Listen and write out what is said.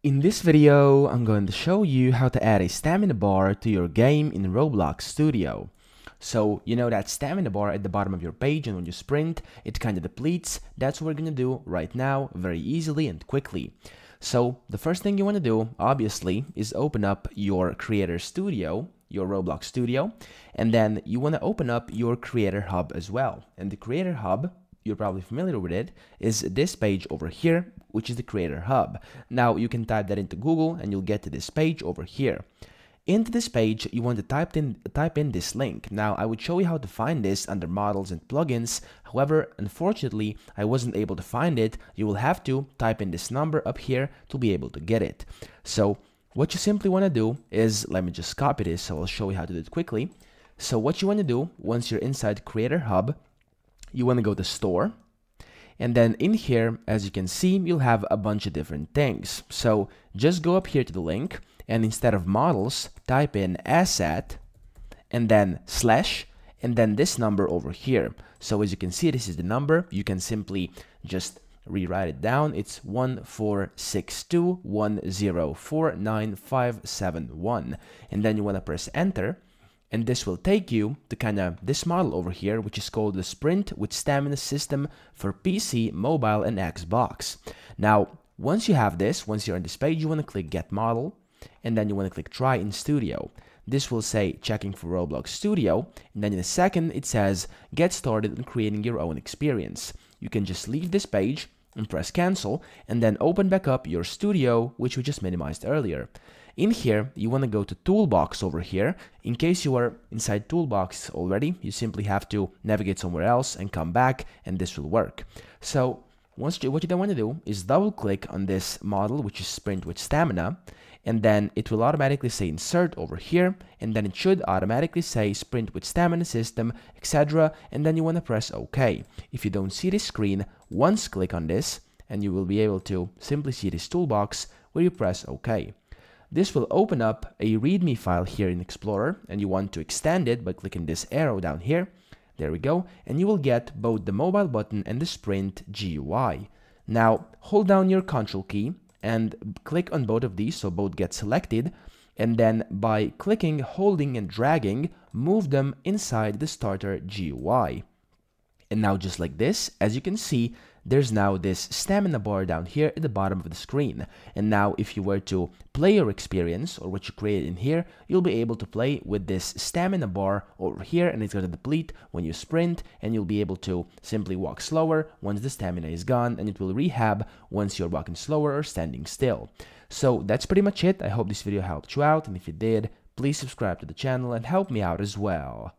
In this video, I'm going to show you how to add a stamina bar to your game in Roblox Studio. So, you know that stamina bar at the bottom of your page, and when you sprint, it kind of depletes. That's what we're going to do right now, very easily and quickly. So, the first thing you want to do, obviously, is open up your Creator Studio, your Roblox Studio, and then you want to open up your Creator Hub as well. And the Creator Hub, you're probably familiar with it, is this page over here, which is the Creator Hub. Now you can type that into Google and you'll get to this page over here. Into this page, you want to type in this link. Now I would show you how to find this under models and plugins. However, unfortunately, I wasn't able to find it. You will have to type in this number up here to be able to get it. So what you simply want to do is, let me just copy this so I'll show you how to do it quickly. So what you want to do once you're inside Creator Hub, you want to go to Store, and then in here, as you can see, you'll have a bunch of different things. So just go up here to the link, and instead of models, type in asset, and then slash, and then this number over here. So as you can see, this is the number. You can simply just rewrite it down. It's 14621049571, and then you want to press enter. And this will take you to kind of this model over here, which is called the Sprint with Stamina System for PC, Mobile, and Xbox. Now, once you have this, once you're on this page, you want to click Get Model, and then you want to click Try in Studio. This will say checking for Roblox Studio, and then in a second, it says get started on creating your own experience. You can just leave this page and press cancel, and then open back up your studio, which we just minimized earlier. In here, you want to go to Toolbox over here. In case you are inside Toolbox already, you simply have to navigate somewhere else and come back, and this will work. So what you then want to do is double click on this model, which is Sprint with Stamina, and then it will automatically say insert over here, and then it should automatically say Sprint with Stamina System, etc. And then you want to press OK. If you don't see this screen, once click on this, and you will be able to simply see this toolbox where you press OK. This will open up a README file here in Explorer, and you want to extend it by clicking this arrow down here. There we go, and you will get both the mobile button and the Sprint GUI. Now, hold down your Control key and click on both of these so both get selected, and then by clicking, holding, and dragging, move them inside the starter GUI. And now just like this, as you can see, there's now this stamina bar down here at the bottom of the screen. And now if you were to play your experience or what you created in here, you'll be able to play with this stamina bar over here, and it's going to deplete when you sprint, and you'll be able to simply walk slower once the stamina is gone, and it will rehab once you're walking slower or standing still. So that's pretty much it. I hope this video helped you out, and if it did, please subscribe to the channel and help me out as well.